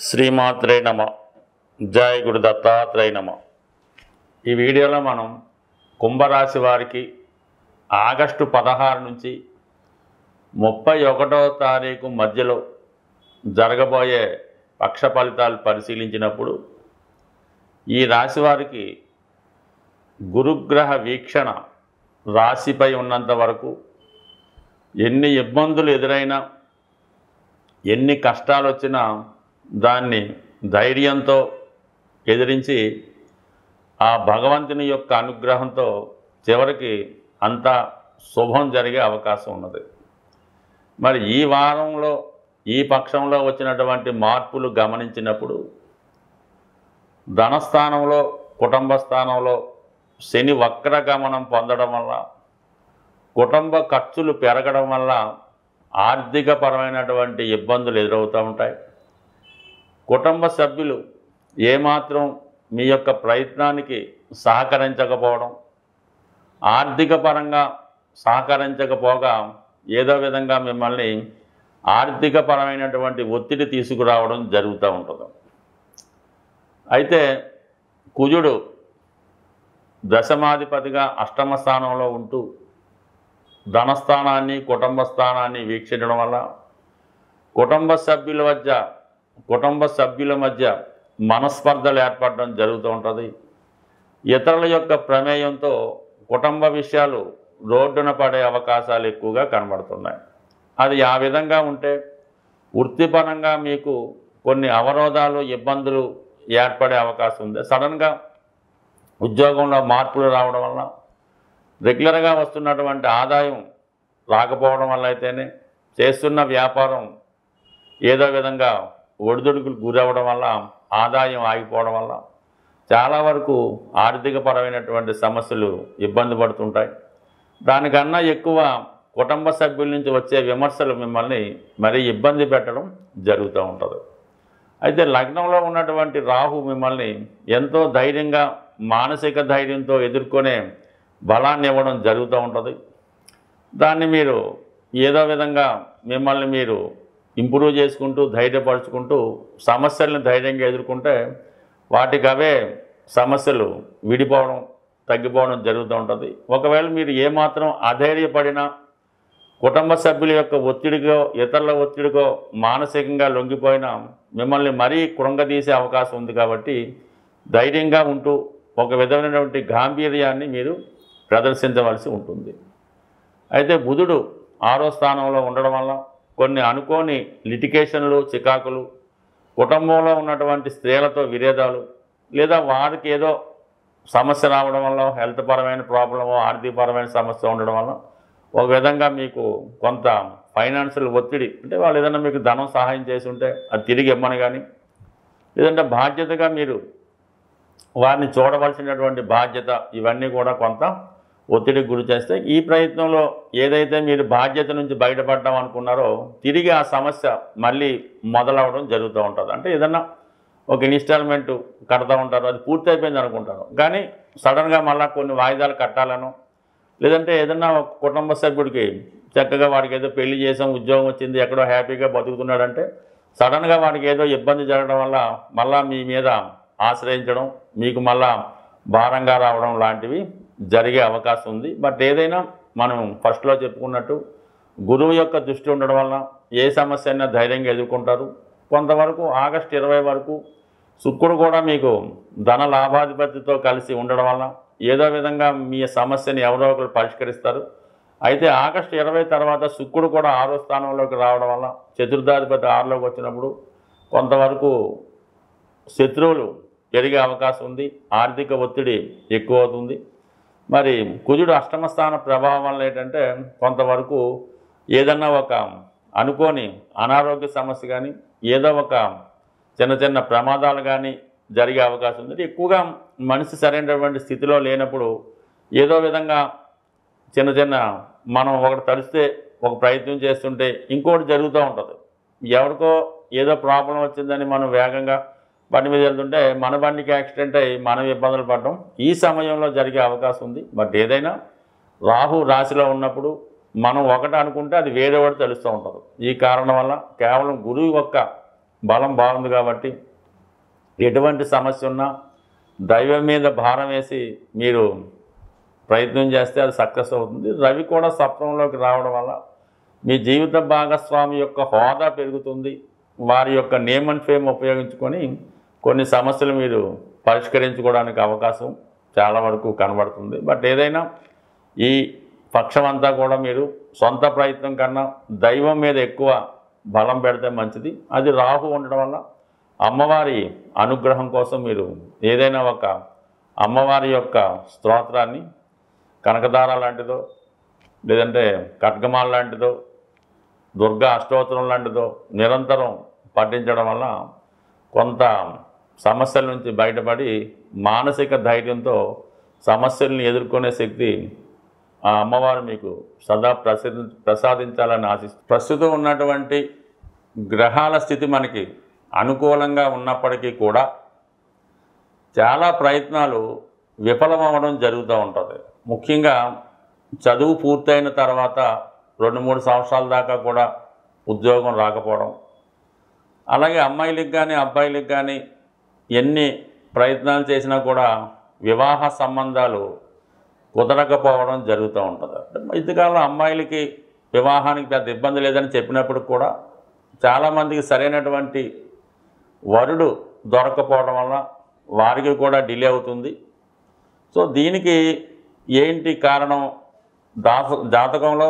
శ్రీమాత్రే నమ. జయ గురు దత్తాత్రేయ నమ. ఈ వీడియోలో మనం కుంభరాశి వారికి ఆగస్టు 16 నుంచి 31వ తారీఖు మధ్యలో జరగబోయే పక్ష ఫలితాలు పరిశీలించినప్పుడు ఈ రాశి వారికి గురుగ్రహ వీక్షణ రాశిపై ఉన్నంత వరకు ఎన్ని ఇబ్బందులు ఎదురైనా ఎన్ని కష్టాలు వచ్చినా దాన్ని ధైర్యంతో ఎదిరించి ఆ భగవంతుని యొక్క అనుగ్రహంతో చివరికి అంతా శుభం జరిగే అవకాశం ఉన్నది. మరి ఈ వారంలో ఈ పక్షంలో వచ్చినటువంటి మార్పులు గమనించినప్పుడు ధనస్థానంలో కుటుంబ స్థానంలో శని వక్రగమనం పొందడం వల్ల కుటుంబ ఖర్చులు పెరగడం వల్ల ఆర్థికపరమైనటువంటి ఇబ్బందులు ఎదురవుతూ ఉంటాయి. కుటుంబ సభ్యులు ఏమాత్రం మీ యొక్క ప్రయత్నానికి సహకరించకపోవడం, ఆర్థిక పరంగా సహకరించకపోగా ఏదో విధంగా మిమ్మల్ని ఆర్థికపరమైనటువంటి ఒత్తిడి తీసుకురావడం జరుగుతూ ఉంటుంది. అయితే కుజుడు దశమాధిపతిగా అష్టమ స్థానంలో ఉంటూ ధనస్థానాన్ని కుటుంబ స్థానాన్ని వీక్షించడం వల్ల కుటుంబ సభ్యుల మధ్య మనస్పర్ధలు ఏర్పడడం జరుగుతూ ఉంటుంది. ఇతరుల యొక్క ప్రమేయంతో కుటుంబ విషయాలు రోడ్డున పడే అవకాశాలు ఎక్కువగా కనబడుతున్నాయి. అది ఆ విధంగా ఉంటే వృత్తిపరంగా మీకు కొన్ని అవరోధాలు ఇబ్బందులు ఏర్పడే అవకాశం ఉంది. సడన్గా ఉద్యోగంలో మార్పులు రావడం వల్ల రెగ్యులర్గా వస్తున్నటువంటి ఆదాయం రాకపోవడం వల్ల అయితేనే చేస్తున్న వ్యాపారం ఏదో విధంగా ఒడిదుడుకులు గురవడం వల్ల ఆదాయం ఆగిపోవడం వల్ల చాలా వరకు ఆర్థికపరమైనటువంటి సమస్యలు ఇబ్బంది పడుతుంటాయి. దానికన్నా ఎక్కువ కుటుంబ సభ్యుల నుంచి వచ్చే విమర్శలు మిమ్మల్ని మరీ ఇబ్బంది పెట్టడం జరుగుతూ ఉంటుంది. అయితే లగ్నంలో ఉన్నటువంటి రాహు మిమ్మల్ని ఎంతో ధైర్యంగా మానసిక ధైర్యంతో ఎదుర్కొనే బలాన్ని ఇవ్వడం జరుగుతూ ఉంటుంది. దాన్ని మీరు ఏదో విధంగా మిమ్మల్ని మీరు ఇంప్రూవ్ చేసుకుంటూ ధైర్యపరుచుకుంటూ సమస్యలను ధైర్యంగా ఎదుర్కొంటే వాటికి అవే సమస్యలు విడిపోవడం తగ్గిపోవడం జరుగుతూ ఉంటుంది. ఒకవేళ మీరు ఏమాత్రం అధైర్యపడినా కుటుంబ సభ్యుల యొక్క ఒత్తిడికో ఇతరుల ఒత్తిడికో మానసికంగా లొంగిపోయినా మిమ్మల్ని మరీ కృంగదీసే అవకాశం ఉంది. కాబట్టి ధైర్యంగా ఉంటూ ఒక విధమైనటువంటి గాంభీర్యాన్ని మీరు ప్రదర్శించవలసి ఉంటుంది. అయితే బుధుడు 6వ స్థానంలో ఉండడం వల్ల కొన్ని అనుకోని లిటికేషన్లు చికాకులు, కుటుంబంలో ఉన్నటువంటి స్త్రీలతో విరేదాలు, లేదా వారికి ఏదో సమస్య రావడం వల్ల హెల్త్ పరమైన ప్రాబ్లము ఆర్థికపరమైన సమస్య ఉండడం వల్ల ఒక విధంగా మీకు కొంత ఫైనాన్షియల్ ఒత్తిడి, అంటే వాళ్ళు ఏదైనా మీకు ధనం సహాయం చేసి ఉంటే అది తిరిగి ఇమ్మని కానీ, లేదంటే బాధ్యతగా మీరు వారిని చూడవలసినటువంటి బాధ్యత, ఇవన్నీ కూడా కొంత ఒత్తిడికి గురి చేస్తే ఈ ప్రయత్నంలో ఏదైతే మీరు బాధ్యత నుంచి బయటపడడం అనుకున్నారో తిరిగి ఆ సమస్య మళ్ళీ మొదలవడం జరుగుతూ ఉంటుంది. అంటే ఏదన్నా ఒక ఇన్స్టాల్మెంట్ కడతా ఉంటారు, అది పూర్తి అయిపోయింది అనుకుంటారు, కానీ సడన్గా మళ్ళీ కొన్ని వాయిదాలు కట్టాలను, లేదంటే ఏదన్నా ఒక కుటుంబ సభ్యుడికి చక్కగా వాడికి ఏదో పెళ్లి చేసాం, ఉద్యోగం వచ్చింది, ఎక్కడో హ్యాపీగా బతుకుతున్నాడంటే సడన్గా వాడికి ఏదో ఇబ్బంది జరగడం వల్ల మళ్ళీ మీ మీద ఆశ్రయించడం, మీకు మళ్ళా భారంగా రావడం లాంటివి జరిగే అవకాశం ఉంది. బట్ ఏదైనా మనం ఫస్ట్లో చెప్పుకున్నట్టు గురువు యొక్క దృష్టి ఉండడం వల్ల ఏ సమస్య అయినా ధైర్యంగా ఎదుర్కొంటారు. కొంతవరకు ఆగస్టు 20 వరకు శుక్రుడు కూడా మీకు ధన లాభాధిపతితో కలిసి ఉండడం వల్ల ఏదో విధంగా మీ సమస్యని ఎవరో ఒకరు పరిష్కరిస్తారు. అయితే ఆగస్టు 20 తర్వాత శుక్రుడు కూడా 6వ స్థానంలోకి రావడం వల్ల చతుర్థాధిపతి 6లోకి వచ్చినప్పుడు కొంతవరకు శత్రువులు పెరిగే అవకాశం ఉంది, ఆర్థిక ఒత్తిడి ఎక్కువ అవుతుంది. మరి కుజుడు అష్టమ స్థాన ప్రభావం వల్ల ఏంటంటే కొంతవరకు ఏదన్నా ఒక అనుకోని అనారోగ్య సమస్య కానీ ఏదో ఒక చిన్న చిన్న ప్రమాదాలు కానీ జరిగే అవకాశం ఉంది. ఎక్కువగా మనిషి సరైనటువంటి స్థితిలో లేనప్పుడు ఏదో విధంగా చిన్న మనం ఒకటి తడిస్తే ఒక ప్రయత్నం చేస్తుంటే ఇంకోటి జరుగుతూ ఉంటుంది. ఎవరికో ఏదో ప్రాబ్లం వచ్చిందని మనం వేగంగా బండి మీద వెళ్తుంటే మన బండికి యాక్సిడెంట్ అయ్యి మనం ఇబ్బందులు పడడం ఈ సమయంలో జరిగే అవకాశం ఉంది. బట్ ఏదైనా రాహు రాశిలో ఉన్నప్పుడు మనం ఒకటి అనుకుంటే అది వేరే వాడు తెలుస్తూ ఉంటుంది. ఈ కారణం వల్ల కేవలం గురువు యొక్క బలం బాగుంది కాబట్టి ఎటువంటి సమస్య ఉన్నా దైవం మీద భారం వేసి మీరు ప్రయత్నం చేస్తే అది సక్సెస్ అవుతుంది. రవి కూడా సప్తమంలోకి రావడం వల్ల మీ జీవిత భాగస్వామి యొక్క హోదా పెరుగుతుంది. వారి యొక్క నేమ్ అండ్ ఫేమ్ ఉపయోగించుకొని కొన్ని సమస్యలు మీరు పరిష్కరించుకోవడానికి అవకాశం చాలా వరకు కనబడుతుంది. బట్ ఏదైనా ఈ పక్షం అంతా కూడా మీరు సొంత ప్రయత్నం కన్నా దైవం మీద ఎక్కువ బలం పెడితే మంచిది. అది రాహు ఉండడం వల్ల అమ్మవారి అనుగ్రహం కోసం మీరు ఏదైనా ఒక అమ్మవారి యొక్క స్తోత్రాన్ని కనకదార లాంటిదో లేదంటే ఖడ్గమాల లాంటిదో దుర్గా అష్టోత్తరం లాంటిదో నిరంతరం పఠించడం వల్ల కొంత సమస్యల నుంచి బయటపడి మానసిక ధైర్యంతో సమస్యల్ని ఎదుర్కొనే శక్తి ఆ అమ్మవారు మీకు సదా ప్రసాదించాలని ఆశిస్తుంది. ప్రస్తుతం ఉన్నటువంటి గ్రహాల స్థితి మనకి అనుకూలంగా ఉన్నప్పటికీ కూడా చాలా ప్రయత్నాలు విఫలమవడం జరుగుతూ ఉంటుంది. ముఖ్యంగా చదువు పూర్తయిన తర్వాత 2-3 సంవత్సరాల దాకా కూడా ఉద్యోగం రాకపోవడం, అలాగే అమ్మాయిలకు కానీ అబ్బాయిలకు కానీ ఎన్ని ప్రయత్నాలు చేసినా కూడా వివాహ సంబంధాలు కుదరకపోవడం జరుగుతూ ఉంటుంది. ఇంతకాలంలో అమ్మాయిలకి వివాహానికి పెద్ద ఇబ్బంది లేదని చెప్పినప్పుడు కూడా చాలామందికి సరైనటువంటి వరుడు దొరకపోవడం వల్ల వారికి కూడా డిలే అవుతుంది. సో దీనికి ఏంటి కారణం? జాతకంలో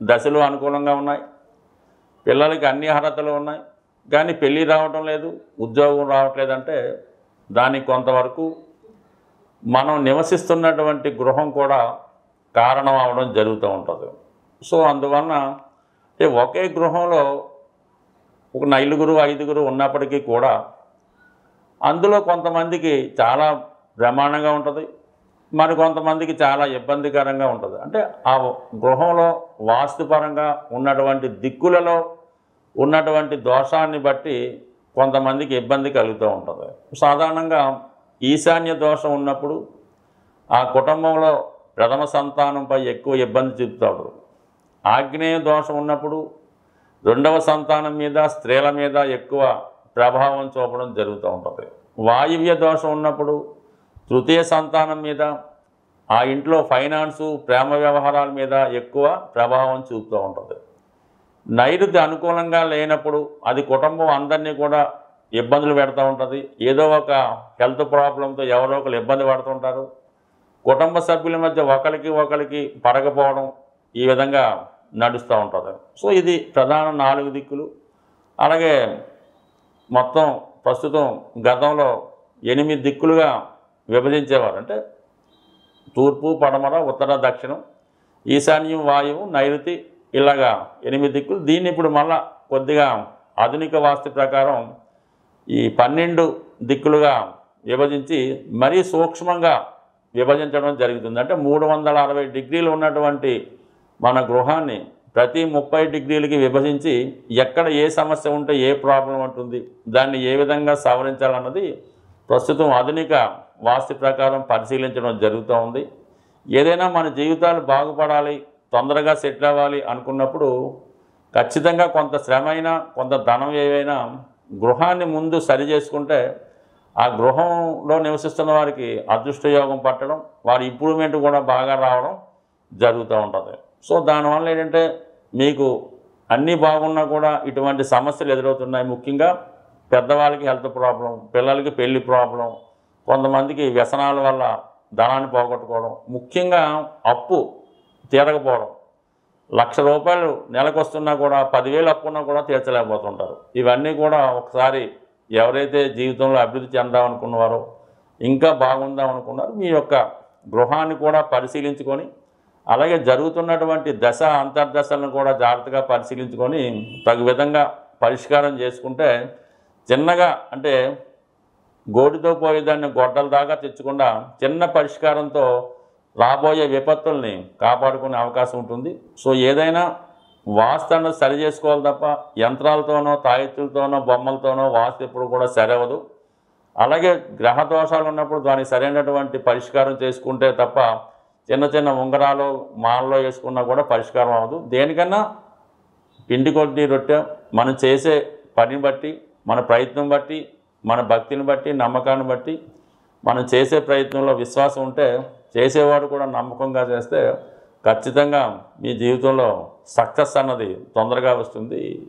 దశలు అనుకూలంగా ఉన్నాయి, పిల్లలకి అన్ని అర్హతలు ఉన్నాయి, కానీ పెళ్ళి రావటం లేదు, ఉద్యోగం రావట్లేదంటే దానికి కొంతవరకు మనం నివసిస్తున్నటువంటి గృహం కూడా కారణం అవడం జరుగుతూ ఉంటుంది. సో అందువలన ఒకే గృహంలో ఒక 4-5 ఉన్నప్పటికీ కూడా అందులో కొంతమందికి చాలా బ్రహ్మాండంగా ఉంటుంది, మరి కొంతమందికి చాలా ఇబ్బందికరంగా ఉంటుంది. అంటే ఆ గృహంలో వాస్తుపరంగా ఉన్నటువంటి దిక్కులలో ఉన్నటువంటి దోషాన్ని బట్టి కొంతమందికి ఇబ్బంది కలుగుతూ ఉంటుంది. సాధారణంగా ఈశాన్య దోషం ఉన్నప్పుడు ఆ కుటుంబంలో ప్రథమ సంతానంపై ఎక్కువ ఇబ్బంది చూపుతాడు. ఆగ్నేయ దోషం ఉన్నప్పుడు రెండవ సంతానం మీద స్త్రీల మీద ఎక్కువ ప్రభావం చూపడం జరుగుతూ ఉంటుంది. వాయువ్య దోషం ఉన్నప్పుడు తృతీయ సంతానం మీద, ఆ ఇంట్లో ఫైనాన్సు ప్రేమ వ్యవహారాల మీద ఎక్కువ ప్రభావం చూపుతూ ఉంటుంది. నైరుతి అనుకూలంగా లేనప్పుడు అది కుటుంబం అందరినీ కూడా ఇబ్బందులు పెడుతూ ఉంటుంది. ఏదో ఒక హెల్త్ ప్రాబ్లంతో ఎవరో ఒకరు ఇబ్బంది పడుతుంటారు. కుటుంబ సభ్యుల మధ్య ఒకరికి పడకపోవడం ఈ విధంగా నడుస్తూ ఉంటుంది. సో ఇది ప్రధాన 4 దిక్కులు. అలాగే మొత్తం ప్రస్తుతం గతంలో 8 దిక్కులుగా విభజించేవారు. అంటే తూర్పు, పడమర, ఉత్తర, దక్షిణం, ఈశాన్యం, వాయువు, నైరుతి, ఇలాగా 8 దిక్కులు. దీన్ని ఇప్పుడు మళ్ళా కొద్దిగా ఆధునిక వాస్తు ప్రకారం ఈ 12 దిక్కులుగా విభజించి మరీ సూక్ష్మంగా విభజించడం జరుగుతుంది. అంటే 360 డిగ్రీలు ఉన్నటువంటి మన గృహాన్ని ప్రతి 30 డిగ్రీలకి విభజించి ఎక్కడ ఏ సమస్య ఉంటే ఏ ప్రాబ్లం ఉంటుంది, దాన్ని ఏ విధంగా సవరించాలన్నది ప్రస్తుతం ఆధునిక వాస్తు ప్రకారం పరిశీలించడం జరుగుతూ ఉంది. ఏదైనా మన జీవితాలు బాగుపడాలి, తొందరగా సెటిల్ అవ్వాలి అనుకున్నప్పుడు ఖచ్చితంగా కొంత శ్రమ అయినా కొంత ధనం ఏవైనా గృహాన్ని ముందు సరి చేసుకుంటే ఆ గృహంలో నివసిస్తున్న వారికి అదృష్టయోగం పట్టడం, వారి ఇంప్రూవ్మెంట్ కూడా బాగా రావడం జరుగుతూ ఉంటుంది. సో దానివల్ల ఏంటంటే మీకు అన్నీ బాగున్నా కూడా ఇటువంటి సమస్యలు ఎదురవుతున్నాయి. ముఖ్యంగా పెద్దవాళ్ళకి హెల్త్ ప్రాబ్లం, పిల్లలకి పెళ్లి ప్రాబ్లం, కొంతమందికి వ్యసనాల వల్ల ధనాన్ని పోగొట్టుకోవడం, ముఖ్యంగా అప్పు తీరకపోవడం. 1,00,000 రూపాయలు నెలకు వస్తున్నా కూడా 10,000 అప్పున్నా కూడా తీర్చలేకపోతుంటారు. ఇవన్నీ కూడా ఒకసారి ఎవరైతే జీవితంలో అభివృద్ధి చెందామనుకున్నారో, ఇంకా బాగుందాం అనుకున్నారో, మీ యొక్క గృహాన్ని కూడా పరిశీలించుకొని, అలాగే జరుగుతున్నటువంటి దశ అంతర్దశలను కూడా జాగ్రత్తగా పరిశీలించుకొని తగు విధంగా పరిష్కారం చేసుకుంటే చిన్నగా, అంటే గోడితో పోయేదాన్ని గొడ్డల దాకా తెచ్చకుండా చిన్న పరిష్కారంతో రాబోయే విపత్తుల్ని కాపాడుకునే అవకాశం ఉంటుంది. సో ఏదైనా వాస్తు అన్నది సరి చేసుకోవాలి తప్ప యంత్రాలతోనో, తాయెత్తులతోనో, బొమ్మలతోనో వాస్తు ఎప్పుడు కూడా సరవదు. అలాగే గ్రహ దోషాలు ఉన్నప్పుడు దానికి సరైనటువంటి పరిష్కారం చేసుకుంటే తప్ప చిన్న చిన్న ఉంగరాలు మాలలో వేసుకున్నా కూడా పరిష్కారం అవ్వదు. దేనికన్నా పిండి కొద్ది రొట్టె మనం చేసే పని బట్టి మన ప్రయత్నం బట్టి, మన భక్తిని బట్టి, నమ్మకాన్ని బట్టి మనం చేసే ప్రయత్నంలో విశ్వాసం ఉంటే, చేసేవాడు కూడా నమ్మకంగా చేస్తే ఖచ్చితంగా మీ జీవితంలో సక్సెస్ అన్నది తొందరగా వస్తుంది.